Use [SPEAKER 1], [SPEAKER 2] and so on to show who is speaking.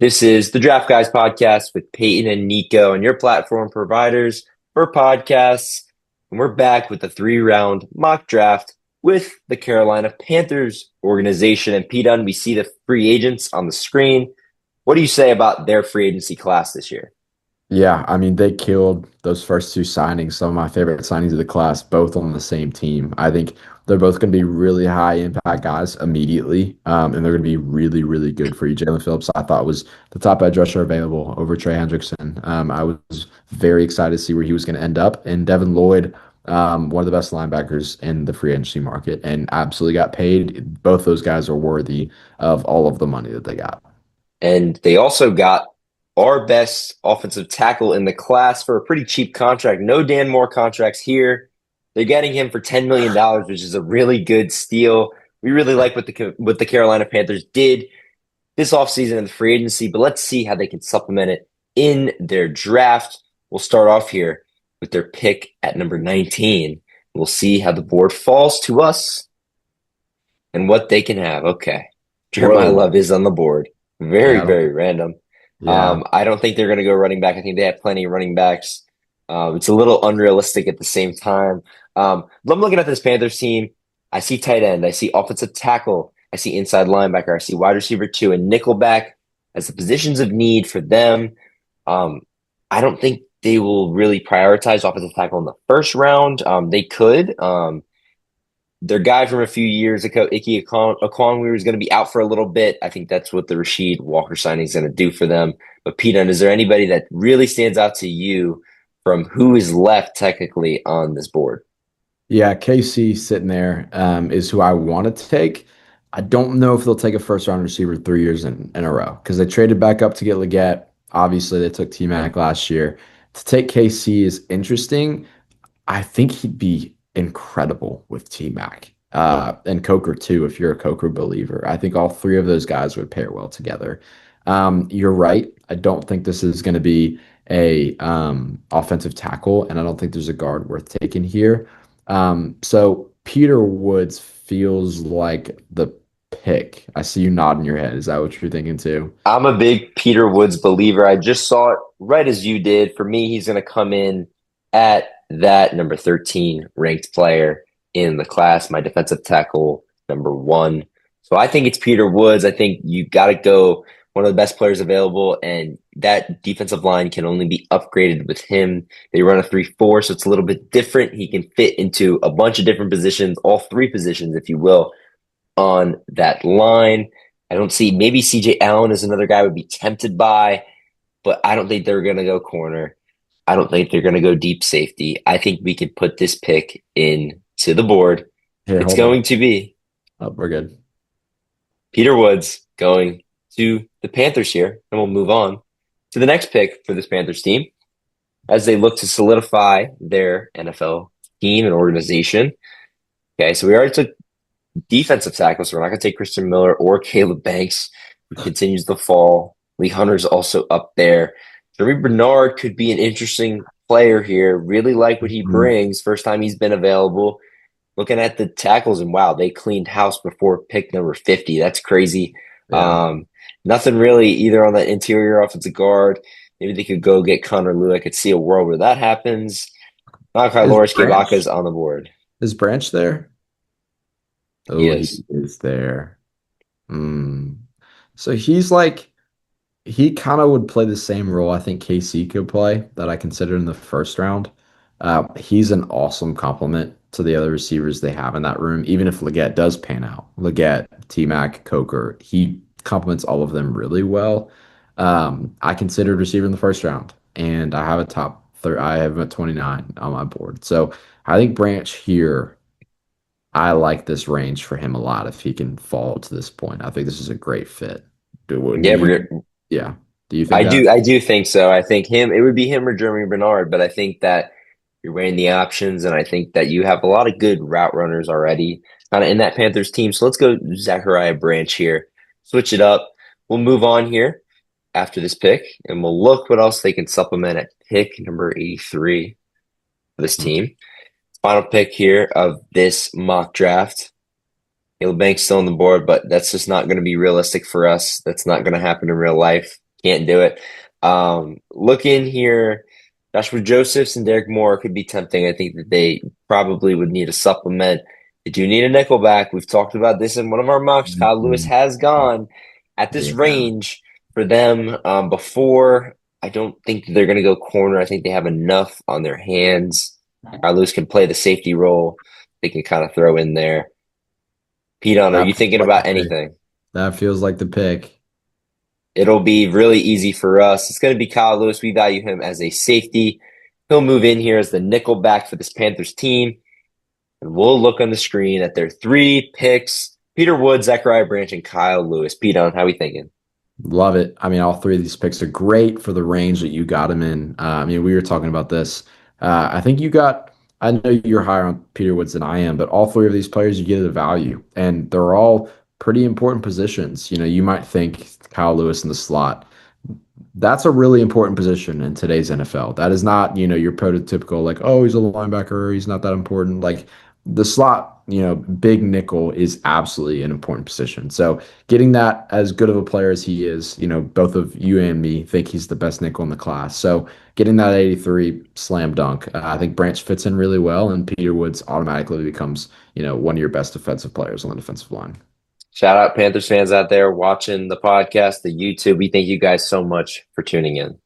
[SPEAKER 1] This is the Draft Guys podcast with Peyton and Niko and your platform providers for podcasts. And we're back with the 3-round mock draft with the Carolina Panthers organization. And Pete, we see the free agents on the screen. What do you say about their free agency class this year?
[SPEAKER 2] Yeah, I mean, they killed those first two signings, some of my favorite signings of the class, both on the same team. I think they're both going to be really high impact guys immediately, and they're going to be really, really good for you. Jalen Phillips, I thought was the top edge rusher available over Trey Hendrickson. I was very excited to see where he was going to end up. And Devin Lloyd, one of the best linebackers in the free agency market, and absolutely got paid. Both those guys are worthy of all of the money that they got.
[SPEAKER 1] And they also got our best offensive tackle in the class for a pretty cheap contract. No Dan Moore contracts here. They're getting him for $10 million, which is a really good steal. We really like what the Carolina Panthers did this offseason in the free agency, but let's see how they can supplement it in their draft. We'll start off here with their pick at number 19. We'll see how the board falls to us and what they can have. Okay. Jeremiah
[SPEAKER 2] Whoa.
[SPEAKER 1] Love is on the board. Very,
[SPEAKER 2] Yeah,
[SPEAKER 1] very random.
[SPEAKER 2] yeah.
[SPEAKER 1] I don't think they're going to go running back. I think they have plenty of running backs. It's a little unrealistic at the same time. I'm looking at this Panthers team. I see tight end. I see offensive tackle. I see inside linebacker. I see wide receiver 2 and nickelback as the positions of need for them. I don't think they will really prioritize offensive tackle in the first round. They could. Their guy from a few years ago, Ike Ekwonu, was going to be out for a little bit. I think that's what the Rasheed Walker signing is going to do for them. But Pete, is there anybody that really stands out to you from who is left technically on this board?
[SPEAKER 2] Yeah, KC sitting there is who I want to take. I don't know if they'll take a first round receiver 3 years in a row because they traded back up to get Leggett. Obviously, they took T-Mac last year. To take KC is interesting. I think he'd be incredible with T-Mac and Coker too, if you're a Coker believer. I think all three of those guys would pair well together. You're right. I don't think this is going to be a offensive tackle, and I don't think there's a guard worth taking here. So Peter Woods feels like the pick. I see you nodding your head. Is that what you're thinking too?
[SPEAKER 1] I'm a big Peter Woods believer. I just saw it right as you did. For me, he's going to come in at that number 13 ranked player in the class, my defensive tackle, number 1. So I think it's Peter Woods. I think you got to go one of the best players available, and that defensive line can only be upgraded with him. They run a 3-4, so it's a little bit different. He can fit into a bunch of different positions, all 3 positions, if you will, on that line. I don't see, maybe CJ Allen is another guy I would be tempted by, but I don't think they're going to go corner. I don't think they're going to go deep safety. I think we can put this pick in to the board.
[SPEAKER 2] Here,
[SPEAKER 1] It's
[SPEAKER 2] hold on.
[SPEAKER 1] going to be
[SPEAKER 2] Oh, we're good.
[SPEAKER 1] Peter Woods going to the Panthers here, and we'll move on to the next pick for this Panthers team as they look to solidify their NFL team and organization. Okay, so we already took defensive tackles, so we're not going to take Christian Miller or Caleb Banks, who continues to fall. Lee Hunter's also up there. Jeremy Bernard could be an interesting player here. Really like what he
[SPEAKER 2] Mhm.
[SPEAKER 1] brings. First time he's been available. Looking at the tackles, and wow, they cleaned house before pick number 50. That's crazy.
[SPEAKER 2] Yeah.
[SPEAKER 1] Nothing really either on the interior offensive guard. Maybe they could go get Connor Lew. I could see a world where that happens. Malachi
[SPEAKER 2] Is
[SPEAKER 1] Loris
[SPEAKER 2] Branch
[SPEAKER 1] is on the board.
[SPEAKER 2] is Branch there?
[SPEAKER 1] He
[SPEAKER 2] Oh, he
[SPEAKER 1] is.
[SPEAKER 2] is there. Hmm. So he's like he kind of would play the same role I think KC could play that I considered in the first round. He's an awesome complement to the other receivers they have in that room, even if Leggett does pan out. Leggett, T-Mac, Coker, he complements all of them really well. I considered receiver in the first round, and I have a top third. I have a 29 on my board. So I think Branch here, I like this range for him a lot if he can fall to this point. I think this is a great fit. Do
[SPEAKER 1] Yeah,
[SPEAKER 2] you yeah. Do you think
[SPEAKER 1] I
[SPEAKER 2] that?
[SPEAKER 1] do. I do think so. I think it would be him or Jeremy Bernard, but I think that you're weighing the options, and I think that you have a lot of good route runners already kind of in that Panthers team. So let's go Zachariah Branch here. Switch it up. We'll move on here after this pick, and we'll look what else they can supplement at pick number 83 for this team. Final pick here of this mock draft. Caleb Banks still on the board, but that's just not going to be realistic for us. That's not going to happen in real life. Can't do it. Look in here. Joshua Josephs and Derek Moore could be tempting. I think that they probably would need a supplement. They do need a nickelback. We've talked about this in one of our mocks. Kyle Lewis
[SPEAKER 2] Mhm.
[SPEAKER 1] has gone at this
[SPEAKER 2] Yeah.
[SPEAKER 1] range for them before. I don't think they're going to go corner. I think they have enough on their hands. Kyle Lewis can play the safety role. They can kind of throw in there. Pete, are
[SPEAKER 2] That
[SPEAKER 1] you
[SPEAKER 2] feels
[SPEAKER 1] thinking
[SPEAKER 2] like the
[SPEAKER 1] about
[SPEAKER 2] pick.
[SPEAKER 1] anything?
[SPEAKER 2] That feels like the pick.
[SPEAKER 1] It'll be really easy for us. It's going to be Kyle Lewis. We value him as a safety. He'll move in here as the nickel back for this Panthers team. And we'll look on the screen at their three picks: Peter Woods, Zachariah Branch, and Kyle Lewis. Pete, on how we thinking?
[SPEAKER 2] Love it. I mean, all three of these picks are great for the range that you got him in. I mean, we were talking about this. I think you got, I know you're higher on Peter Woods than I am, but all three of these players you get at a value, and they're all pretty important positions. You might think Kyle Lewis in the slot. That's a really important position in today's NFL. That is not, your prototypical like, oh, he's a linebacker, he's not that important. Like the slot, big nickel is absolutely an important position. So getting that as good of a player as he is, both of you and me think he's the best nickel in the class. So getting that 83 slam dunk, I think Branch fits in really well, and Peter Woods automatically becomes, one of your best defensive players on the defensive line.
[SPEAKER 1] Shout out Panthers fans out there watching the podcast, the YouTube. We thank you guys so much for tuning in.